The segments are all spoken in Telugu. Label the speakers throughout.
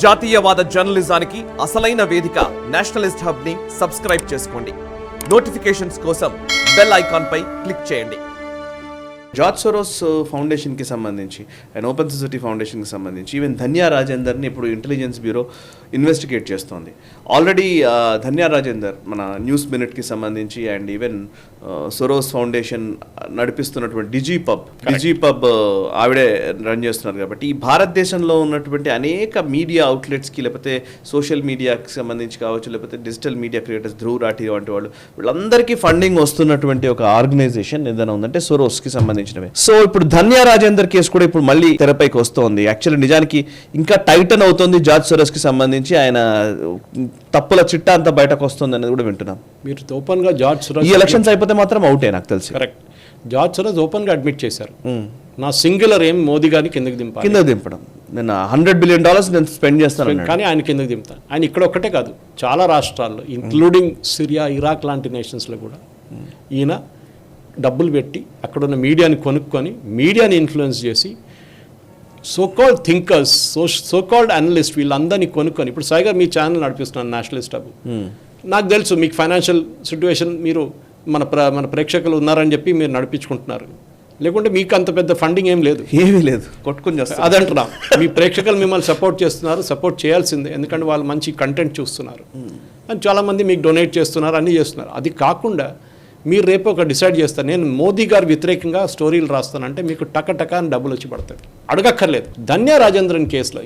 Speaker 1: జాతీయవాద జర్నలిజానికి అసలైన వేదిక నేషనలిస్ట్ హబ్ ని సబ్స్క్రైబ్ చేసుకోండి. నోటిఫికేషన్స్ కోసం బెల్ ఐకాన్ పై క్లిక్ చేయండి.
Speaker 2: జార్జ్ సోరోస్ ఫౌండేషన్కి సంబంధించి అండ్ ఓపెన్ సొసైటీ ఫౌండేషన్కి సంబంధించి ఈవెన్ ధన్యా రాజేందర్ని ఇప్పుడు ఇంటెలిజెన్స్ బ్యూరో ఇన్వెస్టిగేట్ చేస్తోంది. ఆల్రెడీ ధన్యా రాజేందర్ మన న్యూస్ మినిట్కి సంబంధించి అండ్ ఈవెన్ సోరోస్ ఫౌండేషన్ నడిపిస్తున్నటువంటి డిజీ పబ్ ఆవిడే రన్ చేస్తున్నారు. కాబట్టి ఈ భారతదేశంలో ఉన్నటువంటి అనేక మీడియా అవుట్లెట్స్కి లేకపోతే సోషల్ మీడియాకి సంబంధించి కావచ్చు, లేకపోతే digital media creators Dhruv Rathee వంటి వాళ్ళు వీళ్ళందరికీ ఫండింగ్ వస్తున్నటువంటి ఒక ఆర్గనైజేషన్ ఏదైనా ఉందంటే సోరోస్కి సంబంధించినవి. సో ఇప్పుడు ధన్యా రాజేందర్ కేసు కూడా ఇప్పుడు మళ్ళీ తెరపైకి వస్తోంది. యాక్చువల్లీ నిజానికి ఇంకా టైటన్ అవుతుంది జార్జ్ సోరోస్కి సంబంధించి, ఆయన తప్పుల చిట్టా అంతా బయటకు వస్తుంది అనేది కూడా వింటున్నాం.
Speaker 3: మీరు ఓపెన్గా జార్జ్ సోరోస్
Speaker 2: ఈ ఎలక్షన్స్ అయిపోతే మాత్రం అవుటే నాకు తెలిసి.
Speaker 3: కరెక్ట్. జార్జ్ సోరోస్ ఓపెన్గా అడ్మిట్ చేశారు, నా సింగులర్ ఏం మోదీ గారిని కిందకి
Speaker 2: దింపడం, నేను $100 బిలియన్ నేను స్పెండ్ చేస్తాను,
Speaker 3: కానీ ఆయన కిందకి దింపుతాను. ఆయన ఇక్కడ ఒక్కటే కాదు, చాలా రాష్ట్రాల్లో ఇంక్లూడింగ్ సిరియా, ఇరాక్ లాంటి నేషన్స్లో కూడా ఈయన డబ్బులు పెట్టి అక్కడున్న మీడియాని కొనుక్కొని మీడియాని ఇన్ఫ్లుయెన్స్ చేసి సోకాల్డ్ థింకర్స్, సోకాల్డ్ అనలిస్ట్ వీళ్ళందరినీ కొనుక్కొని ఇప్పుడు సాయి గారు మీ ఛానల్ నడిపిస్తున్నాను నేషనలిస్ట్ హబ్. నాకు తెలుసు మీకు ఫైనాన్షియల్ సిచ్యువేషన్, మీరు మన ప్రేక్షకులు ఉన్నారని చెప్పి మీరు నడిపించుకుంటున్నారు, లేకుంటే మీకు అంత పెద్ద ఫండింగ్ ఏమీ లేదు,
Speaker 2: కొట్టుకుని చేస్తారు.
Speaker 3: అదంటున్నా, మీ ప్రేక్షకులు మిమ్మల్ని సపోర్ట్ చేస్తున్నారు, సపోర్ట్ చేయాల్సిందే, ఎందుకంటే వాళ్ళు మంచి కంటెంట్ చూస్తున్నారు అని చాలామంది మీకు డొనేట్ చేస్తున్నారు, అన్నీ చేస్తున్నారు. అది కాకుండా మీరు రేపు ఒక డిసైడ్ చేస్తారు, నేను మోదీ గారు వ్యతిరేకంగా స్టోరీలు రాస్తానంటే మీకు టక అని డబ్బులు వచ్చి పడతాయి, అడగక్కర్లేదు. ధన్యా రాజేంద్రన్ కేసులో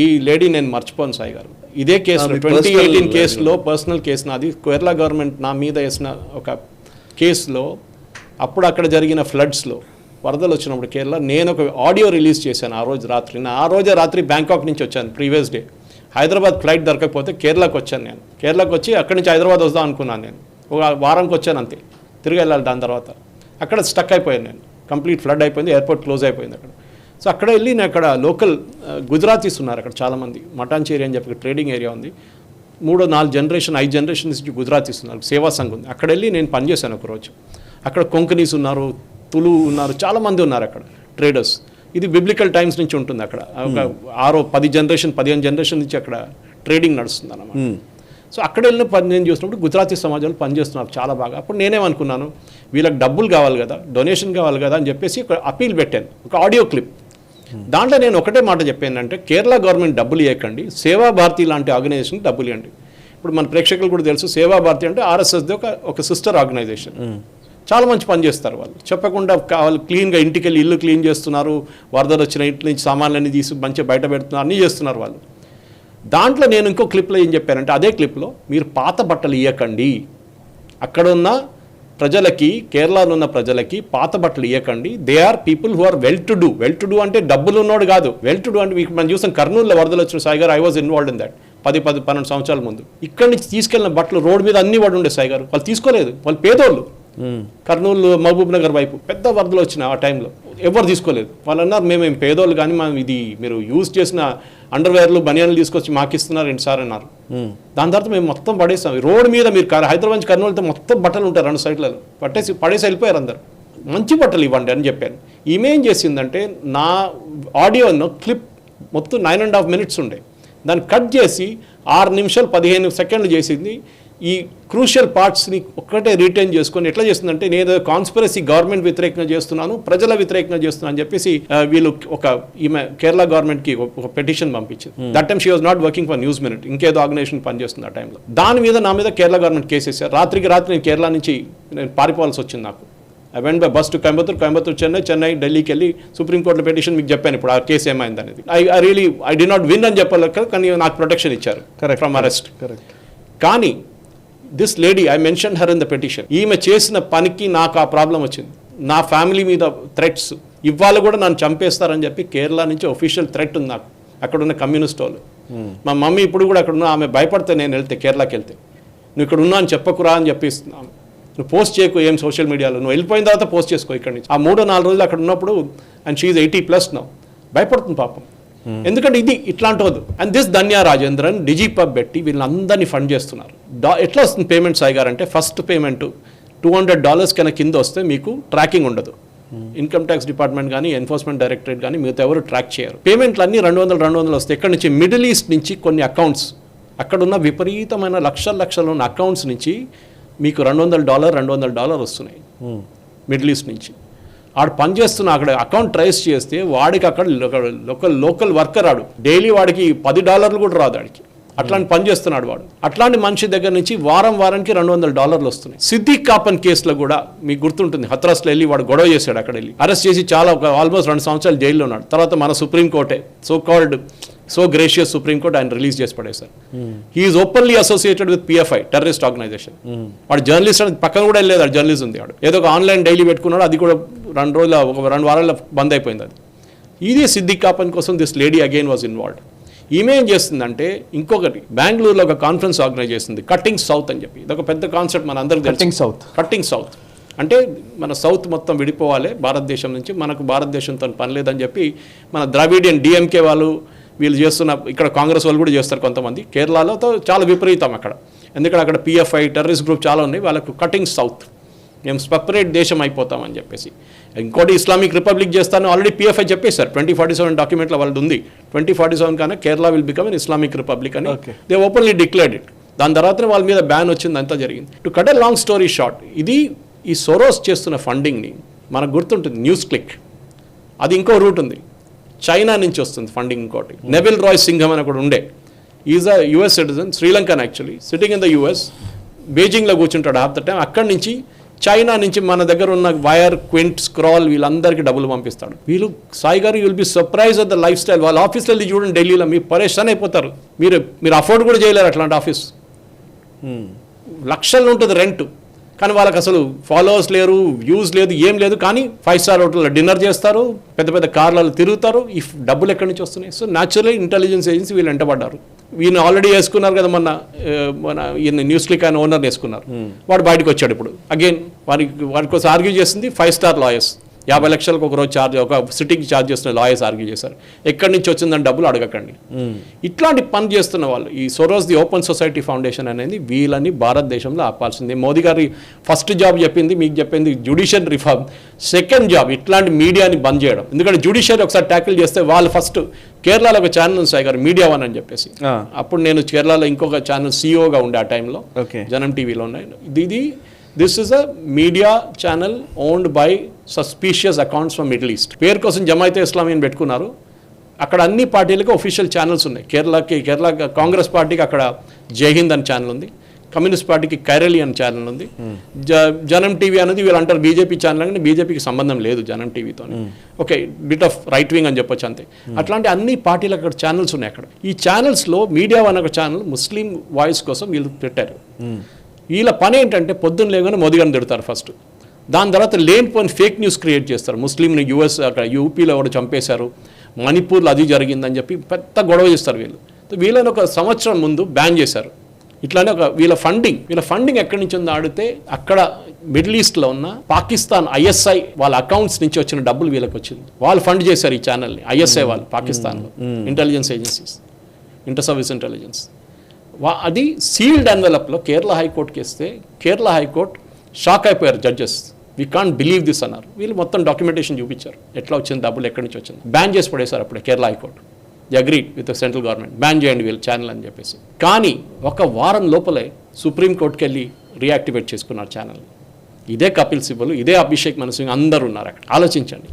Speaker 3: ఈ లేడీ నేను మర్చిపోను సాయి గారు, ఇదే కేసులో 2018 కేసులో పర్సనల్ కేసు నాది, కేరళ గవర్నమెంట్ నా మీద వేసిన ఒక కేసులో, అప్పుడు అక్కడ జరిగిన ఫ్లడ్స్లో వరదలు వచ్చినప్పుడు కేరళ, నేను ఒక ఆడియో రిలీజ్ చేశాను ఆ రోజే రాత్రి బ్యాంకాక్ నుంచి వచ్చాను. ప్రీవియస్ డే హైదరాబాద్ ఫ్లైట్ దొరకకపోతే కేరళకు వచ్చాను. నేను కేరళకు వచ్చి అక్కడి నుంచి హైదరాబాద్ వద్దాం అనుకున్నాను. నేను ఒక వారంకి వచ్చాను అంతే, తిరిగి వెళ్ళాలి. దాని తర్వాత అక్కడ స్టక్ అయిపోయాను నేను, కంప్లీట్ ఫ్లడ్ అయిపోయింది, ఎయిర్పోర్ట్ క్లోజ్ అయిపోయింది అక్కడ. సో అక్కడ వెళ్ళి నేను అక్కడ లోకల్ గుజరాతీస్ ఉన్నారు అక్కడ చాలామంది, మటాన్చేరి అని చెప్పి ట్రేడింగ్ ఏరియా ఉంది, 3-4 జనరేషన్ 5 జనరేషన్స్ నుంచి గుజరాతీస్ ఉన్నారు, సేవా సంఘ్ ఉంది. అక్కడ వెళ్ళి నేను పనిచేశాను ఒకరోజు. అక్కడ కొంకనీస్ ఉన్నారు, తులు ఉన్నారు, చాలామంది ఉన్నారు అక్కడ ట్రేడర్స్. ఇది బిబ్లికల్ టైమ్స్ నుంచి ఉంటుంది అక్కడ, ఒక 15 జనరేషన్ నుంచి అక్కడ ట్రేడింగ్ నడుస్తుంది అన్నమాట. సో అక్కడ వెళ్ళిన పని నేను చూసినప్పుడు గుజరాతీ సమాజంలో పనిచేస్తున్నారు చాలా బాగా. అప్పుడు నేనేమనుకున్నాను, వీళ్ళకి డబ్బులు కావాలి కదా, డొనేషన్ కావాలి కదా అని చెప్పేసి ఒక అపీల్ పెట్టాను, ఒక ఆడియో క్లిప్. దాంట్లో నేను ఒకటే మాట చెప్పానంటే, కేరళ గవర్నమెంట్ డబ్బులు ఇవ్వకండి, సేవా భారతి లాంటి ఆర్గనైజేషన్కి డబ్బులు ఇవ్వండి. ఇప్పుడు మన ప్రేక్షకులు కూడా తెలుసు, సేవా భారతి అంటే RSSది ఒక సిస్టర్ ఆర్గనైజేషన్, చాలా మంచి పని చేస్తారు వాళ్ళు. చెప్పకుండా వాళ్ళు క్లీన్గా ఇంటికి వెళ్ళి ఇల్లు క్లీన్ చేస్తున్నారు, వరదలు వచ్చిన ఇంటి నుంచి సామాన్లన్నీ తీసి మంచిగా బయట పెడుతున్నారు, అన్నీ చేస్తున్నారు వాళ్ళు. దాంట్లో నేను ఇంకో క్లిప్లో ఏం చెప్పానంటే, అదే క్లిప్లో మీరు పాత బట్టలు ఇవ్వకండి, అక్కడున్న ప్రజలకి, కేరళలో ఉన్న ప్రజలకి పాత బట్టలు ఇవ్వకండి, they are people who are well to do అంటే డబ్బులు ఉన్నోడు కాదు, వెల్ టు డూ అంటే మనం చూసాం కర్నూలులో వరదలు వచ్చిన సాయి గారు, I was involved in that 10-12 సంవత్సరాల ముందు. ఇక్కడి నుంచి తీసుకెళ్ళిన బట్టలు రోడ్డు మీద అన్ని పడి ఉండే సాయి గారు, వాళ్ళు తీసుకోలేదు, వాళ్ళు పేదోళ్ళు. కర్నూలు, మహబూబ్ నగర్ వైపు పెద్ద వరదలు వచ్చిన ఆ టైంలో ఎవరు తీసుకోలేదు. వాళ్ళు అన్నారు, మేమేం పేదోళ్ళు కానీ ఇది మీరు యూజ్ చేసిన అండర్వేర్లు, బనియాన్లు తీసుకొచ్చి మాకు ఇస్తున్నారు ఏంటి సార్ అన్నారు. దాని తర్వాత మేము మొత్తం పడేస్తాం రోడ్డు మీద. మీరు హైదరాబాద్ నుంచి కర్నూలుతో మొత్తం బట్టలు ఉంటారు 2 సైడ్లలో, పడేసి వెళ్ళిపోయారు అందరు. మంచి బట్టలు ఇవ్వండి అని చెప్పాను. ఈమె ఏం చేసిందంటే, నా ఆడియోను క్లిప్ మొత్తం 9.5 minutes ఉండే, దాన్ని కట్ చేసి 6 నిమిషాలు 15 సెకండ్లు చేసింది. ఈ క్రూషియల్ పార్ట్స్ని ఒక్కటే రీటైన్ చేసుకొని ఎట్లా చేస్తుందంటే, నేను కాన్స్పిరసీ గవర్నమెంట్ వ్యతిరేకంగా చేస్తున్నాను, ప్రజల వ్యతిరేకంగా చేస్తున్నాను అని చెప్పేసి వీళ్ళు ఈమె కేరళ గవర్నమెంట్కి ఒక పెటిషన్ పంపించింది. That time she was not working for news minute, ఇంకేదో ఆర్గనైజేషన్ పనిచేస్తుంది ఆ టైంలో. దాని మీద నా మీద కేరళ గవర్నమెంట్ కేసు వేశారు. రాత్రికి రాత్రి నేను కేరళ నుంచి పారిపోవాల్సి వచ్చింది నాకు. I went by bus to Coimbatore, Chennai, ఢిల్లీకి వెళ్ళి సుప్రీంకోర్టులో పెటిషన్ మీకు చెప్పాను ఇప్పుడు ఆ కేసు ఏమైంది అనేది. ఐ డి నాట్ విన్ అని చెప్పాలి, కానీ నాకు ప్రొటెక్షన్ ఇచ్చారు ఫ్రమ్ అరెస్ట్. కానీ this lady, I mention her in the petition, ఈమె చేసిన పనికి నాకు ఆ ప్రాబ్లం వచ్చింది. నా ఫ్యామిలీ మీద థ్రెట్స్, ఇవాళ కూడా నన్ను చంపేస్తారని చెప్పి కేరళ నుంచి ఒఫీషియల్ థ్రెట్ ఉంది నాకు. అక్కడ ఉన్న కమ్యూనిస్ట్ వాళ్ళు, మా మమ్మీ ఇప్పుడు కూడా అక్కడ ఉన్న, ఆమె భయపడితే నేను వెళ్తే కేరళకి వెళ్తే, నువ్వు ఇక్కడ ఉన్నా అని చెప్పకురా అని చెప్పిస్తున్నాను, నువ్వు పోస్ట్ చేయకు ఏం సోషల్ మీడియాలో, నువ్వు వెళ్ళిపోయిన తర్వాత పోస్ట్ చేసుకో ఇక్కడ నుంచి. ఆ 3-4 రోజులు అక్కడ ఉన్నప్పుడు, అండ్ షీ ఈజ్ 80+ నౌ, భయపడుతుంది పాపం. ఎందుకంటే ఇది ఇట్లాంటివద్దు. And this Dhanya Rajendran digi pub పెట్టి వీళ్ళందరినీ ఫండ్ చేస్తున్నారు. ఎట్లా వస్తుంది పేమెంట్ సాయి గారు అంటే, ఫస్ట్ పేమెంట్ $200 కన్నా కింద వస్తే మీకు ట్రాకింగ్ ఉండదు. ఇన్కమ్ ట్యాక్స్ డిపార్ట్మెంట్ కానీ ఎన్ఫోర్స్మెంట్ డైరెక్టరేట్ కానీ మిగతా ఎవరు ట్రాక్ చేయరు. పేమెంట్లు అన్ని 200 వస్తాయి. ఎక్కడి నుంచి మిడిల్ ఈస్ట్ నుంచి కొన్ని అకౌంట్స్, అక్కడున్న విపరీతమైన లక్షలు ఉన్న అకౌంట్స్ నుంచి మీకు $200 వస్తున్నాయి మిడిల్ ఈస్ట్ నుంచి. ఆడు పనిచేస్తున్న అక్కడ అకౌంట్ ట్రేస్ చేస్తే వాడికి అక్కడ లోకల్ వర్కర్ ఆడు డైలీ వాడికి $10 కూడా రాదు ఆడికి. అట్లాంటి పని చేస్తున్నాడు వాడు. అట్లాంటి మనిషి దగ్గర నుంచి వారానికి $200 వస్తున్నాయి. సిద్దిక్ కాపన్ కేసులో కూడా మీకు గుర్తుంటుంది, హత్రాస్లో వెళ్ళి వాడు గొడవ చేశాడు. అక్కడ వెళ్ళి అరెస్ట్ చేసి చాలా ఆల్మోస్ట్ 2 సంవత్సరాలు జైల్లో ఉన్నాడు. తర్వాత మన సుప్రీంకోర్టే సో గ్రేషియస్ సుప్రీంకోర్టు ఆయన రిలీజ్ చేసి పడేశారు. He's openly associated with PFI terrorist organization. వాడు జర్నలిస్ట్ అని పక్కన కూడా వెళ్ళలేదు, వాడు జర్నలిస్ట్ ఉంది. వాడు ఏదో ఒక ఆన్లైన్ డైలీ పెట్టుకున్నాడు, అది కూడా 2 వారాల బంద్ అయిపోయింది అది. ఇది సిద్దిక్ కాపన్ కోసం this lady again was involved. ఈమె ఏం చేస్తుందంటే ఇంకొకటి బెంగళూరులో ఒక కాన్ఫరెన్స్ ఆర్గనైజ్ చేస్తుంది, కట్టింగ్ సౌత్ అని చెప్పి. ఇదొక పెద్ద కాన్సెప్ట్ మన అందరికి. కట్టింగ్ సౌత్ అంటే మన సౌత్ మొత్తం విడిపోవాలి భారతదేశం నుంచి, మనకు భారతదేశంతో పని లేదని చెప్పి మన ద్రావిడియన్ DMK వాళ్ళు వీళ్ళు చేస్తున్న, ఇక్కడ కాంగ్రెస్ వాళ్ళు కూడా చేస్తారు కొంతమంది. కేరళలో చాలా విపరీతం అక్కడ, ఎందుకంటే అక్కడ PFI టెర్రరిస్ట్ గ్రూప్ చాలా ఉన్నాయి. వాళ్ళకు కటింగ్ సౌత్, మేము సెపరేట్ దేశం అయిపోతామని చెప్పేసి. ఇంకోటి ఇస్లామిక్ రిపబ్లిక్ చేస్తాను ఆల్రెడీ PFI చెప్పేశారు. 2047 డాక్యుమెంట్లో వాళ్ళది ఉంది. 2047 కన్నా Kerala will become an Islamic republic అని దే ఓపెన్లీ డిక్లేర్డ్ ఇట్. దాని తర్వాతనే వాళ్ళ మీద బ్యాన్ వచ్చింది, అంతా జరిగింది. To cut a long story short, ఇది ఈ సోరోస్ చేస్తున్న ఫండింగ్ని మనకు గుర్తుంటుంది, న్యూస్ క్లిక్ అది ఇంకో రూట్ ఉంది, చైనా నుంచి వస్తుంది ఫండింగ్. ఇంకోటి నెవిల్ రాయ్ సింఘం అని ఒకటి ఉండే, is a US citizen, Sri Lankan actually, sitting in the US, బీజింగ్లో కూర్చుంటాడు హాఫ్ ద టైం. అక్కడి నుంచి చైనా నుంచి మన దగ్గర ఉన్న వైర్, క్వింట్, స్క్రాల్ వీళ్ళందరికీ డబ్బులు పంపిస్తాడు. వీళ్ళు సాయి గారు you'll be surprise at the life style. వాళ్ళ ఆఫీస్లో వెళ్ళి చూడండి ఢిల్లీలో, మీరు పరేషాన్ అయిపోతారు. మీరు అఫోర్డ్ కూడా చేయలేరు అట్లాంటి ఆఫీస్. లక్షల్లో ఉంటుంది రెంట్, కానీ వాళ్ళకి అసలు ఫాలోవర్స్ లేరు, వ్యూస్ లేదు, ఏం లేదు. కానీ 5 స్టార్ హోటల్లో డిన్నర్ చేస్తారు, పెద్ద పెద్ద కార్లలో తిరుగుతారు. ఈ డబ్బులు ఎక్కడి నుంచి వస్తున్నాయి? సో న్యాచురల్లీ ఇంటెలిజెన్స్ ఏజెన్సీ వీళ్ళు వెంటబడ్డారు. వీళ్ళు ఆల్రెడీ వేసుకున్నారు కదా, మన ఈయన న్యూస్ క్లిక్ ఆయన ఓనర్ వేసుకున్నారు. వాడు బయటకు వచ్చాడు ఇప్పుడు అగైన్. వారి కోసం ఆర్గ్యూ చేసింది 5 స్టార్ లాయర్స్. 50 లక్షలకు ఒక రోజు ఛార్జ్, ఒక సిటీకి ఛార్జ్ చేస్తున్న లాయర్స్ ఆర్గ్యూ చేశారు. ఎక్కడి నుంచి వచ్చిందని డబ్బులు అడగకండి. ఇట్లాంటి పని చేస్తున్న వాళ్ళు, ఈ Soros the open society foundation అనేది వీళ్ళని భారతదేశంలో ఆపాల్సింది. మోదీ గారి ఫస్ట్ జాబ్ చెప్పింది, మీకు చెప్పింది జ్యుడిషియల్ రిఫార్మ్. సెకండ్ జాబ్ ఇట్లాంటి మీడియాని బంద్ చేయడం. ఎందుకంటే జ్యుడిషియరీ ఒకసారి ట్యాకిల్ చేస్తే వాళ్ళు ఫస్ట్, కేరళలో ఒక ఛానల్ ఉంది సాయి గారు, మీడియా వన్ అని చెప్పేసి. అప్పుడు నేను కేరళలో ఇంకొక ఛానల్ CEOగా ఉండే ఆ టైంలో, జనం టీవీలో ఉన్నాయి. This is a media channel owned by suspicious accounts from Middle East. పేరు కోసం జమాయితే ఇస్లామీ అని పెట్టుకున్నారు. అక్కడ అన్ని పార్టీలకు ఒఫీషియల్ ఛానల్స్ ఉన్నాయి. కేరళ కాంగ్రెస్ పార్టీకి అక్కడ జైహింద్ అని ఛానల్ ఉంది, కమ్యూనిస్ట్ పార్టీకి కైరళి అని ఛానల్ ఉంది. జనం టీవీ అనేది వీళ్ళు అంటారు బీజేపీ ఛానల్, అంటే బీజేపీకి సంబంధం లేదు జనం టీవీతో. Okay, bit of right wing అని చెప్పొచ్చు అంతే. అట్లాంటి అన్ని పార్టీలకు అక్కడ ఛానల్స్ ఉన్నాయి. అక్కడ ఈ ఛానల్స్లో మీడియా వన్ ఒక ఛానల్ ముస్లిం వాయిస్ కోసం వీళ్ళు పెట్టారు. వీళ్ళ పని ఏంటంటే పొద్దున్న లేగానే మోదీ గారిని తిడతారు ఫస్ట్. దాని తర్వాత లేనిపోయిన ఫేక్ న్యూస్ క్రియేట్ చేస్తారు. ముస్లింని US అక్కడ UPలో ఎవరు చంపేశారు, మణిపూర్లో అది జరిగిందని చెప్పి పెద్ద గొడవ చేస్తారు వీళ్ళు. వీళ్ళని ఒక సంవత్సరం ముందు బ్యాన్ చేశారు. ఇట్లానే వీళ్ళ ఫండింగ్ ఎక్కడి నుంచి ఉందో ఆడితే, అక్కడ మిడిల్ ఈస్ట్లో ఉన్న పాకిస్తాన్ ISI వాళ్ళ అకౌంట్స్ నుంచి వచ్చిన డబ్బులు వీళ్ళకి వచ్చింది. వాళ్ళు ఫండ్ చేశారు ఈ ఛానల్ని. ISI వాళ్ళు పాకిస్తాన్లో intelligence agencies, inter service intelligence. అది సీల్డ్ ఎన్వెలప్లో కేరళ హైకోర్టుకి ఇస్తే కేరళ హైకోర్టు షాక్ అయిపోయారు judges. We can't believe this అన్నారు. వీళ్ళు మొత్తం డాక్యుమెంటేషన్ చూపించారు, ఎట్లా వచ్చింది డబ్బులు, ఎక్కడి నుంచి వచ్చింది. బ్యాన్ చేసి పడేశారు అప్పుడే Kerala high court. The agreed with central government, ban చేయండి వీళ్ళు ఛానల్ అని చెప్పేసి. కానీ ఒక వారం లోపలే సుప్రీంకోర్టుకి వెళ్ళి రీయాక్టివేట్ చేసుకున్నారు ఛానల్. ఇదే కపిల్ సిబ్బల్, ఇదే అభిషేక్ మను సింగ్ అందరూ ఉన్నారు అక్కడ. ఆలోచించండి,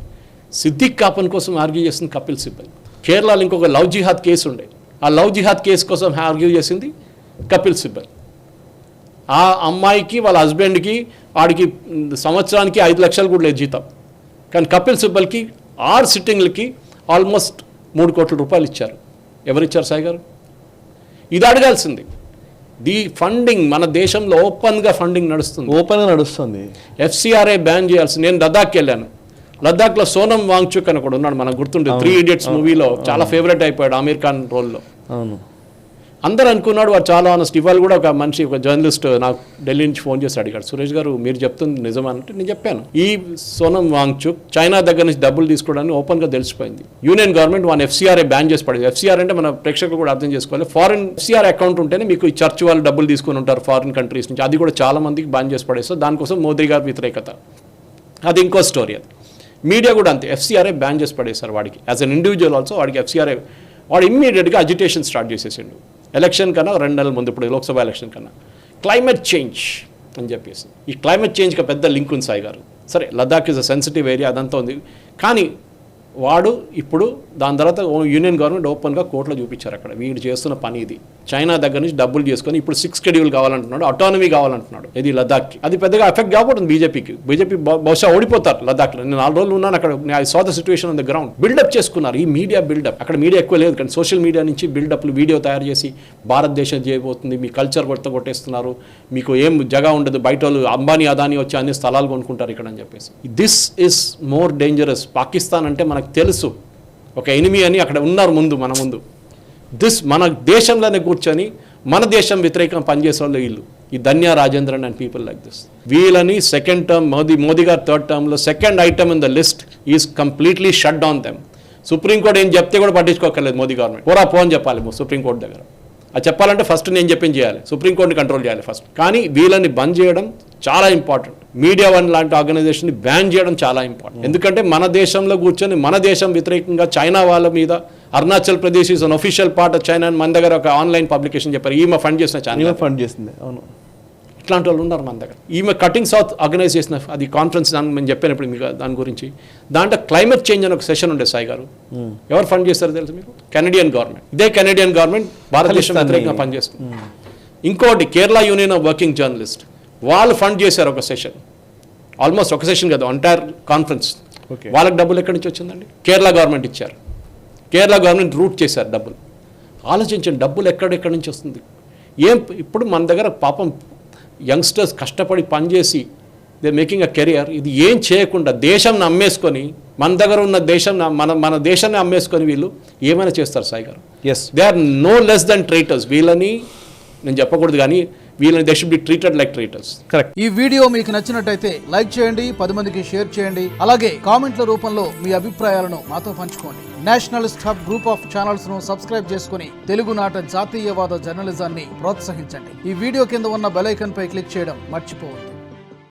Speaker 3: సిద్దిక్ కాపన్ కోసం ఆర్గ్యూ చేసింది కపిల్ సిబ్బల్. కేరళలో ఇంకొక లవ్ జిహాద్ కేసు ఉండే, ఆ లవ్ జిహాద్ కేసు కోసం ఆర్గ్యూ చేసింది కపిల్ సిబ్బల్. ఆ అమ్మాయికి వాళ్ళ హస్బెండ్కి వాడికి సంవత్సరానికి 5 లక్షలు కూడా లేదు జీతం. కానీ కపిల్ సిబ్బల్కి 6 సిట్టింగ్లకి ఆల్మోస్ట్ 3 కోట్ల రూపాయలు ఇచ్చారు. ఎవరిచ్చారు సాయి గారు? ఇది అడగాల్సింది. ది ఫండింగ్ మన దేశంలో ఓపెన్గా ఫండింగ్ నడుస్తుంది. FCRA బ్యాన్ చేయాల్సింది. నేను లద్దాఖ్కి వెళ్ళాను. లద్దాఖ్లో సోనం వాంగ్చుక్ అని కూడా ఉన్నాడు, మనకు గుర్తుండే 3 Idiots మూవీలో చాలా ఫేవరెట్ అయిపోయాడు ఆమీర్ ఖాన్ రోల్లో. అందరూ అనుకున్నాడు వాడు చాలా ఆనెస్ట్. ఇవాళ కూడా ఒక మనిషి, ఒక జర్నలిస్ట్ నాకు ఢిల్లీ నుంచి ఫోన్ చేసి అడిగాడు, సురేష్ గారు మీరు చెప్తుంది నిజమంటే నేను చెప్పాను, ఈ సోనం వాంగ్చుక్ చైనా దగ్గర నుంచి డబ్బులు తీసుకోవడానికి ఓపెన్గా తెలిసిపోయింది. Union government one FCRA ban చేసి పడేది. FCRA అంటే మన ప్రేక్షకులు కూడా అర్థం చేసుకోవాలి, ఫారిన్ FCRA అకౌంట్ ఉంటేనే మీకు ఈ చర్చ్ వాళ్ళు డబ్బులు తీసుకుని ఉంటారు ఫారిన్ కంట్రీస్ నుంచి. అది కూడా చాలా మందికి బ్యాన్ చేసి పడేస్తారు. దానికోసం మోదీ గారి వ్యతిరేకత, అది ఇంకో స్టోరీ. అది మీడియా కూడా అంతే, ఎఫ్సీఆర్ఏ బ్యాన్ చేసి పడేశారు వాడికి. యాజ్ అన్ ఇండివిజువల్ ఆల్సో వాడికి ఎఫ్సీఆర్ఏ, వాడు ఇమ్మీడియట్గా అజిటేషన్ స్టార్ట్ చేసేసిండు ఎలక్షన్ కన్నా 2 నెలల ముందు, ఇప్పుడు లోక్సభ ఎలక్షన్ కన్నా. క్లైమేట్ చేంజ్ అని చెప్పేసి, ఈ క్లైమేట్ చేంజ్కి పెద్ద లింక్ ఉంది సాయి గారు. సరే, Ladakh is a sensitive area, అదంతా ఉంది, కానీ వాడు ఇప్పుడు దాని తర్వాత యూనియన్ గవర్నమెంట్ ఓపెన్గా కోర్టులో చూపించారు అక్కడ వీడు చేస్తున్న పని ఇది. చైనా దగ్గర నుంచి డబ్బులు చేసుకొని ఇప్పుడు 6 షెడ్యూల్ కావాలంటున్నాడు, ఆటోనమీ కావాలంటున్నాడు. ఇది లద్దాఖ్కి అది పెద్దగా ఎఫెక్ట్ కాబోతుంది బీజేపీకి. బీజేపీ బహుశా ఓడిపోతారు లద్దాఖ్లో. నేను 4 రోజులు ఉన్నాను అక్కడ, I saw the situation on the ground. Build up చేసుకున్నారు, ఈ మీడియా బిల్డప్. అక్కడ మీడియా ఎక్కువ లేదు కానీ సోషల్ మీడియా నుంచి బిల్డప్లు, వీడియో తయారు చేసి భారతదేశం చేయబోతుంది, మీ కల్చర్ కొట్టేస్తున్నారు, మీకు ఏం జగా ఉండదు, బయట వాళ్ళు అంబానీ అదానీ వచ్చి అన్ని స్థలాలు కొనుక్కుంటారు ఇక్కడ అని చెప్పేసి. This is more dangerous. Pakistan అంటే మనకు తెలుసు ఒక ఎనిమీ అని, అక్కడ ఉన్నారు మన ముందు. మన దేశంలోనే కూర్చొని మన దేశం వ్యతిరేకంగా పనిచేసే వాళ్ళు వీళ్ళు, ఈ Dhanya Rajendran and people like this. వీళ్ళని సెకండ్ టర్మ్ మోదీ గారు 3rd టర్మ్లో second item in the list is completely shut down them. Supreme court ఏం చెప్తే కూడా పట్టించుకోకర్లేదు మోదీ గవర్నమెంట్. పో అని చెప్పాలి సుప్రీంకోర్టు దగ్గర. అది చెప్పాలంటే ఫస్ట్ నేను చెప్పింది చేయాలి, సుప్రీంకోర్టుని కంట్రోల్ చేయాలి ఫస్ట్. కానీ వీళ్ళని బంద్ చేయడం చాలా ఇంపార్టెంట్. మీడియా వన్ లాంటి ఆర్గనైజేషన్ని బ్యాన్ చేయడం చాలా ఇంపార్టెంట్. ఎందుకంటే మన దేశంలో కూర్చొని మన దేశం వ్యతిరేకంగా చైనా వాళ్ళ మీద, Arunachal Pradesh is an official part of China అని మన దగ్గర ఒక ఆన్లైన్ పబ్లికేషన్ చెప్పారు. ఈమె ఫండ్ చేసిన ఛానల్
Speaker 2: ఫండ్ చేసింది. అవును,
Speaker 3: ఇట్లాంటి వాళ్ళు ఉన్నారు మన దగ్గర. ఈమె కటింగ్ సౌత్ ఆర్గనైజ్ చేసిన అది కాన్ఫరెన్స్, నేను చెప్పినప్పుడు మీకు దాని గురించి. దాంట్లో క్లైమేట్ చేంజ్ అని ఒక సెషన్ ఉండే సాయి గారు. ఎవరు ఫండ్ చేస్తారో తెలుసు మీకు? Canadian government. ఇదే కెనడియన్ గవర్నమెంట్ భారతదేశం వ్యతిరేకంగా పనిచేస్తుంది. ఇంకోటి Kerala union of working journalist, వాళ్ళు ఫండ్ చేశారు ఒక సెషన్, ఆల్మోస్ట్ ఒక సెషన్ కదా, ఎంటైర్ కాన్ఫరెన్స్. వాళ్ళకి డబ్బులు ఎక్కడి నుంచి వచ్చిందండి? కేరళ గవర్నమెంట్ ఇచ్చారు. కేరళ గవర్నమెంట్ రూట్ చేశారు డబ్బులు. ఆలోచించండి, డబ్బులు ఎక్కడెక్కడి నుంచి వస్తుంది? ఇప్పుడు మన దగ్గర పాపం యంగ్స్టర్స్ కష్టపడి పనిచేసి దే మేకింగ్ అ కెరియర్. ఇది ఏం చేయకుండా దేశంని అమ్మేసుకొని, మన దగ్గర ఉన్న మన దేశాన్ని అమ్మేసుకొని వీళ్ళు ఏమైనా చేస్తారు Sai garu. They are no less than traitors. వీళ్ళని నేను చెప్పకూడదు కానీ వీళ్ళని they should be treated like traitors.
Speaker 2: Correct.
Speaker 4: ఈ వీడియో మీకు నచ్చినట్టయితే లైక్ చేయండి, 10 మందికి షేర్ చేయండి, అలాగే కామెంట్ల రూపంలో మీ అభిప్రాయాలను మాతో పంచుకోండి. Nationalist hub group of channels ను సబ్స్క్రైబ్ చేసుకుని తెలుగునాట జాతీయవాద జర్నలిజాన్ని ప్రోత్సహించండి. ఈ వీడియో కింద ఉన్న బెల్ ఐకాన్ పై క్లిక్ చేయడం మర్చిపోవద్దు.